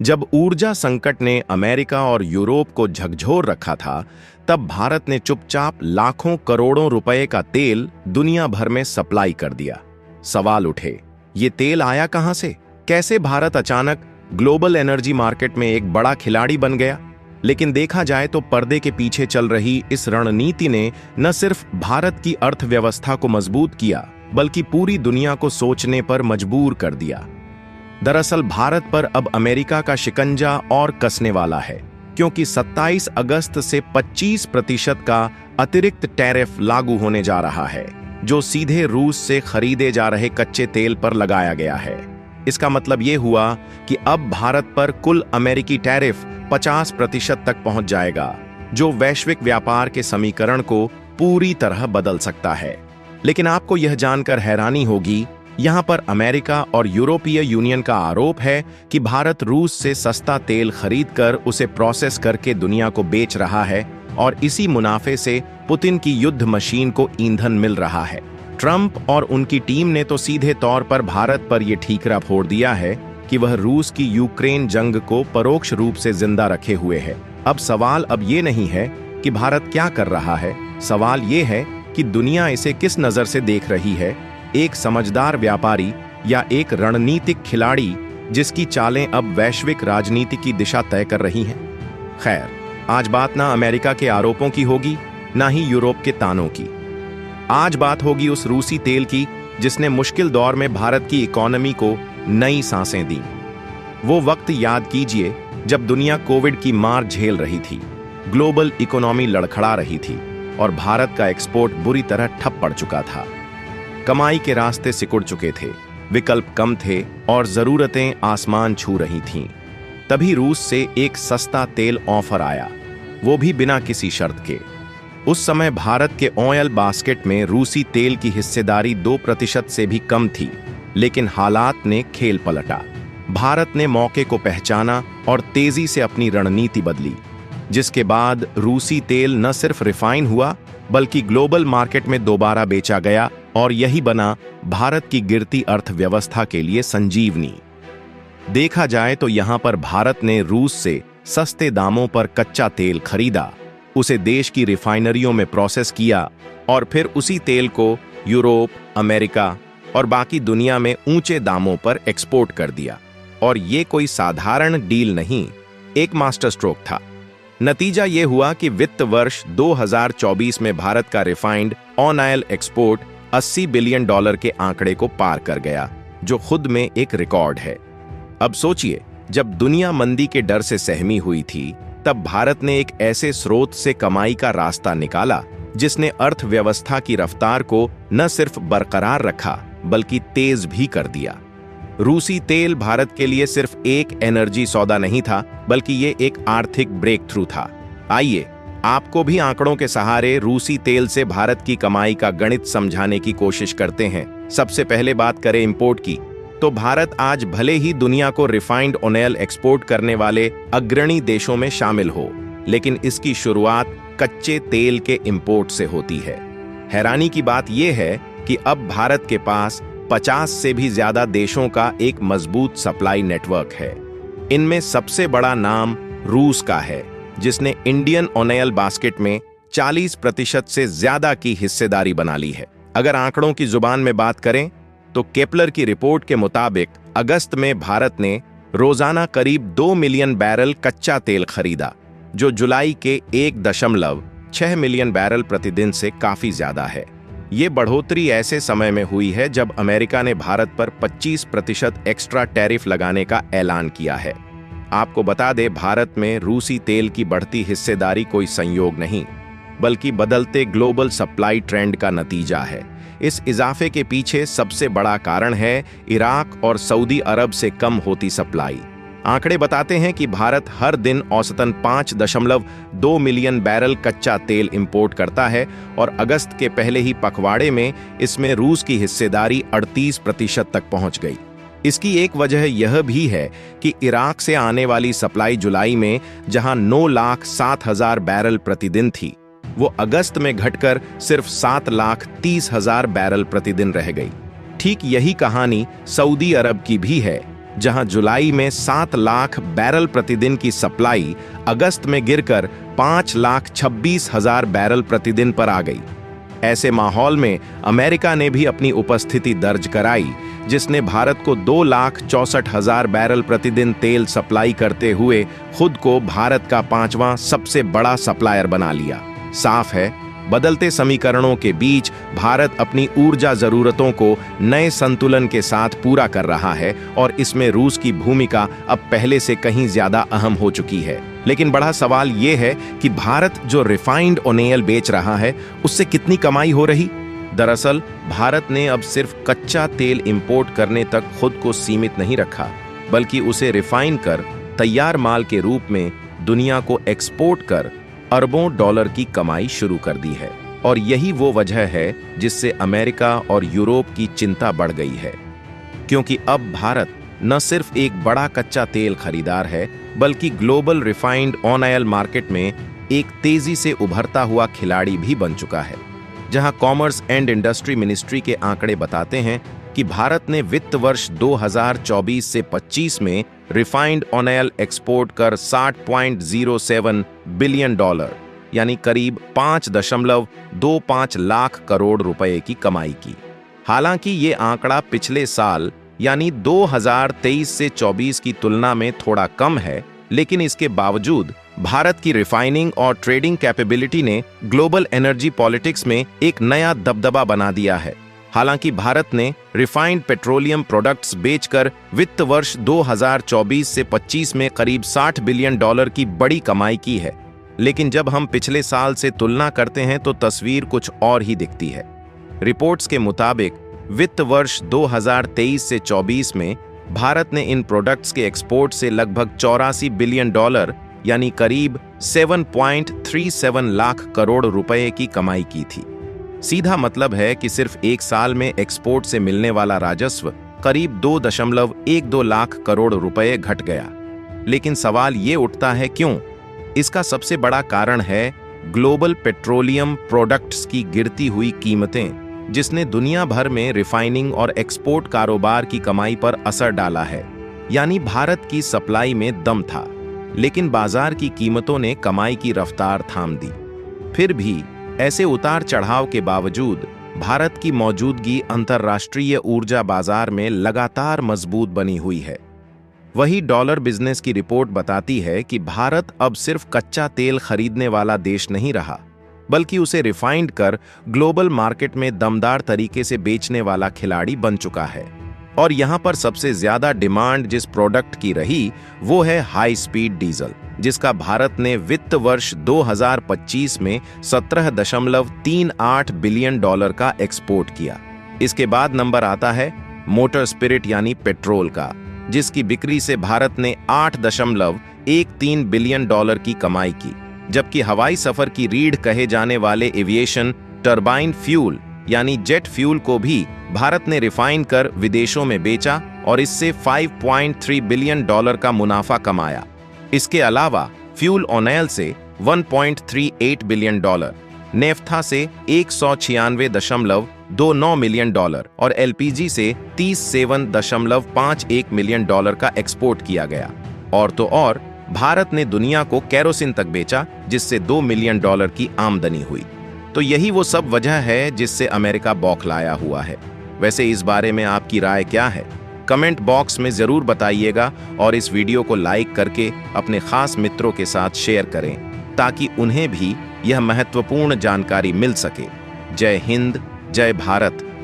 जब ऊर्जा संकट ने अमेरिका और यूरोप को झकझोर रखा था, तब भारत ने चुपचाप लाखों करोड़ों रुपए का तेल दुनिया भर में सप्लाई कर दिया। सवाल उठे, ये तेल आया कहां से? कैसे भारत अचानक ग्लोबल एनर्जी मार्केट में एक बड़ा खिलाड़ी बन गया? लेकिन देखा जाए तो पर्दे के पीछे चल रही इस रणनीति ने न सिर्फ भारत की अर्थव्यवस्था को मजबूत किया, बल्कि पूरी दुनिया को सोचने पर मजबूर कर दिया। दरअसल भारत पर अब अमेरिका का शिकंजा और कसने वाला है, क्योंकि 27 अगस्त से 25% का अतिरिक्त टैरिफ लागू होने जा रहा है, जो सीधे रूस से खरीदे जा रहे कच्चे तेल पर लगाया गया है। इसका मतलब ये हुआ कि अब भारत पर कुल अमेरिकी टैरिफ 50% तक पहुंच जाएगा, जो वैश्विक व्यापार के समीकरण को पूरी तरह बदल सकता है। लेकिन आपको यह जानकर हैरानी होगी, यहां पर अमेरिका और यूरोपीय यूनियन का आरोप है कि भारत रूस से सस्ता तेल खरीदकर उसे प्रोसेस करके दुनिया को बेच रहा है और इसी मुनाफे से पुतिन की युद्ध मशीन को ईंधन मिल रहा है। ट्रंप और उनकी टीम ने तो सीधे तौर पर भारत पर यह ठीकरा फोड़ दिया है कि वह रूस की यूक्रेन जंग को परोक्ष रूप से जिंदा रखे हुए है। अब सवाल ये नहीं है कि भारत क्या कर रहा है, सवाल ये है कि दुनिया इसे किस नजर से देख रही है, एक समझदार व्यापारी या एक रणनीतिक खिलाड़ी जिसकी चालें अब वैश्विक राजनीति की दिशा तय कर रही हैं। खैर, आज बात ना अमेरिका के आरोपों की होगी, ना ही यूरोप के तानों की। आज बात होगी उस रूसी तेल की जिसने मुश्किल दौर में भारत की इकोनॉमी को नई सांसें दी। वो वक्त याद कीजिए जब दुनिया कोविड की मार झेल रही थी, ग्लोबल इकोनॉमी लड़खड़ा रही थी और भारत का एक्सपोर्ट बुरी तरह ठप पड़ चुका था। कमाई के रास्ते सिकुड़ चुके थे, विकल्प कम थे और जरूरतें आसमान छू रही थीं। तभी रूस से एक सस्ता तेल ऑफर आया, वो भी बिना किसी शर्त के। उस समय भारत के ऑयल बास्केट में रूसी तेल की हिस्सेदारी 2% से भी कम थी, लेकिन हालात ने खेल पलटा। भारत ने मौके को पहचाना और तेजी से अपनी रणनीति बदली, जिसके बाद रूसी तेल न सिर्फ रिफाइन हुआ बल्कि ग्लोबल मार्केट में दोबारा बेचा गया और यही बना भारत की गिरती अर्थव्यवस्था के लिए संजीवनी। देखा जाए तो यहां पर भारत ने रूस से सस्ते दामों पर कच्चा तेल खरीदा, उसे देश की रिफाइनरियों में प्रोसेस किया और फिर उसी तेल को यूरोप, अमेरिका और बाकी दुनिया में ऊंचे दामों पर एक्सपोर्ट कर दिया। और ये कोई साधारण डील नहीं, एक मास्टर स्ट्रोक था। नतीजा ये हुआ कि वित्त वर्ष 2024 में भारत का refined on oil export $80 billion के आंकड़े को पार कर गया, जो खुद में एक रिकॉर्ड है। अब सोचिए, जब दुनिया मंदी के डर से सहमी हुई थी, तब भारत ने एक ऐसे स्रोत से कमाई का रास्ता निकाला जिसने अर्थव्यवस्था की रफ्तार को न सिर्फ बरकरार रखा बल्कि तेज भी कर दिया। रूसी तेल भारत के लिए सिर्फ एक एनर्जी सौदा नहीं था, बल्कि ये एक आर्थिक ब्रेक थ्रू था। आइए आपको भी आंकड़ों के सहारे रूसी तेल से भारत की कमाई का गणित समझाने की कोशिश करते हैं। सबसे पहले बात करें इंपोर्ट की, तो भारत आज भले ही दुनिया को रिफाइंड ऑयल एक्सपोर्ट करने वाले अग्रणी देशों में शामिल हो, लेकिन इसकी शुरुआत कच्चे तेल के इंपोर्ट से होती है। हैरानी की बात यह है कि अब भारत के पास 50 से भी ज्यादा देशों का एक मजबूत सप्लाई नेटवर्क है। इनमें सबसे बड़ा नाम रूस का है, जिसने इंडियन ऑयल बास्केट में 40% से ज्यादा की हिस्सेदारी बना ली है। अगर आंकड़ों की जुबान में बात करें तो केपलर की रिपोर्ट के मुताबिक अगस्त में भारत ने रोजाना करीब 2 मिलियन बैरल कच्चा तेल खरीदा, जो जुलाई के 1.6 मिलियन बैरल प्रतिदिन से काफी ज्यादा है। ये बढ़ोतरी ऐसे समय में हुई है जब अमेरिका ने भारत पर 25% एक्स्ट्रा टैरिफ लगाने का ऐलान किया है। आपको बता दें, भारत में रूसी तेल की बढ़ती हिस्सेदारी कोई संयोग नहीं, बल्कि बदलते ग्लोबल सप्लाई ट्रेंड का नतीजा है। इस इजाफे के पीछे सबसे बड़ा कारण है इराक और सऊदी अरब से कम होती सप्लाई। आंकड़े बताते हैं कि भारत हर दिन औसतन 5.2 मिलियन बैरल कच्चा तेल इंपोर्ट करता है और अगस्त के पहले ही पखवाड़े में इसमें रूस की हिस्सेदारी 38% तक पहुंच गई। इसकी एक वजह यह भी है कि इराक से आने वाली सप्लाई जुलाई में जहां 9,07,000 बैरल प्रतिदिन थी, वो अगस्त में घटकर सिर्फ 7,30,000 बैरल प्रतिदिन रह गई। ठीक यही कहानी सऊदी अरब की भी है, जहां जुलाई में 7 लाख बैरल प्रतिदिन की सप्लाई अगस्त में गिरकर 5,26,000 बैरल प्रतिदिन पर आ गई। ऐसे माहौल में अमेरिका ने भी अपनी उपस्थिति दर्ज कराई, जिसने भारत को 2,64,000 बैरल प्रतिदिन तेल सप्लाई करते हुए खुद को भारत का 5वां सबसे बड़ा सप्लायर बना लिया। साफ है, बदलते समीकरणों के बीच भारत अपनी ऊर्जा जरूरतों को नए संतुलन के साथ पूरा कर रहा है और इसमें रूस की भूमिका अब पहले से कहीं ज्यादा अहम हो चुकी है। लेकिन बड़ा सवाल यह है कि भारत जो रिफाइंड ऑयल बेच रहा है उससे कितनी कमाई हो रही। दरअसल भारत ने अब सिर्फ कच्चा तेल इंपोर्ट करने तक खुद को सीमित नहीं रखा, बल्कि उसे रिफाइन कर तैयार माल के रूप में दुनिया को एक्सपोर्ट कर अरबों डॉलर की कमाई शुरू कर दी है। और यही वो वजह है जिससे अमेरिका और यूरोप की चिंता बढ़ गई है, क्योंकि अब भारत न सिर्फ एक बड़ा कच्चा तेल खरीदार है, बल्कि ग्लोबल रिफाइंड ऑयल मार्केट में एक तेजी से उभरता हुआ खिलाड़ी भी बन चुका है। जहां कॉमर्स एंड इंडस्ट्री मिनिस्ट्री के आंकड़े बताते हैं कि भारत ने वित्त वर्ष 2024 से 25 में रिफाइंड ऑयल एक्सपोर्ट कर $60.07 बिलियन यानी करीब 5.25 लाख करोड़ रुपए की कमाई की। हालांकि ये आंकड़ा पिछले साल यानी 2023 से 24 की तुलना में थोड़ा कम है, लेकिन इसके बावजूद भारत की रिफाइनिंग और ट्रेडिंग कैपेबिलिटी ने ग्लोबल एनर्जी पॉलिटिक्स में एक नया दबदबा बना दिया है। हालांकि भारत ने रिफाइंड पेट्रोलियम प्रोडक्ट्स बेचकर वित्त वर्ष 2024 से 25 में करीब $60 बिलियन की बड़ी कमाई की है, लेकिन जब हम पिछले साल से तुलना करते हैं तो तस्वीर कुछ और ही दिखती है। रिपोर्ट्स के मुताबिक वित्त वर्ष 2023 से 24 में भारत ने इन प्रोडक्ट्स के एक्सपोर्ट से लगभग $84 बिलियन यानी करीब 7.37 लाख करोड़ रुपए की कमाई की थी। सीधा मतलब है कि सिर्फ एक साल में एक्सपोर्ट से मिलने वाला राजस्व करीब 2.12 लाख करोड़ रुपए घट गया। लेकिन सवाल ये उठता है क्यों? इसका सबसे बड़ा कारण है ग्लोबल पेट्रोलियम प्रोडक्ट्स की गिरती हुई कीमतें, जिसने दुनिया भर में रिफाइनिंग और एक्सपोर्ट कारोबार की कमाई पर असर डाला है। यानी भारत की सप्लाई में दम था, लेकिन बाजार की कीमतों ने कमाई की रफ्तार थाम दी। फिर भी ऐसे उतार चढ़ाव के बावजूद भारत की मौजूदगी अंतर्राष्ट्रीय ऊर्जा बाजार में लगातार मजबूत बनी हुई है। वही डॉलर बिजनेस की रिपोर्ट बताती है कि भारत अब सिर्फ कच्चा तेल खरीदने वाला देश नहीं रहा, बल्कि उसे रिफाइंड कर ग्लोबल मार्केट में दमदार तरीके से बेचने वाला खिलाड़ी बन चुका है। और यहां पर सबसे ज्यादा डिमांड जिस प्रोडक्ट की रही वो है हाई स्पीड डीजल, जिसका भारत ने वित्त वर्ष 2025 में $17.38 बिलियन का एक्सपोर्ट किया। इसके बाद नंबर आता है मोटर स्पिरिट यानी पेट्रोल का, जिसकी बिक्री से भारत ने $8.13 बिलियन की कमाई की, जबकि हवाई सफर की रीढ़ कहे जाने वाले एविएशन टरबाइन फ्यूल यानी जेट फ्यूल को भी भारत ने रिफाइन कर विदेशों में बेचा और इससे $5.3 बिलियन का मुनाफा कमाया। इसके अलावा फ्यूल ऑयल से $1.38 बिलियन, नेफ्था से $196.29 मिलियन और एलपीजी से $37.51 मिलियन का एक्सपोर्ट किया गया। और तो और भारत ने दुनिया को केरोसिन तक बेचा, जिससे $2 मिलियन की आमदनी हुई। तो यही वो सब वजह है जिससे अमेरिका बौखलाया हुआ है। वैसे इस बारे में आपकी राय क्या है? कमेंट बॉक्स में जरूर बताइएगा और इस वीडियो को लाइक करके अपने खास मित्रों के साथ शेयर करें, ताकि उन्हें भी यह महत्वपूर्ण जानकारी मिल सके। जय हिंद, जय भारत।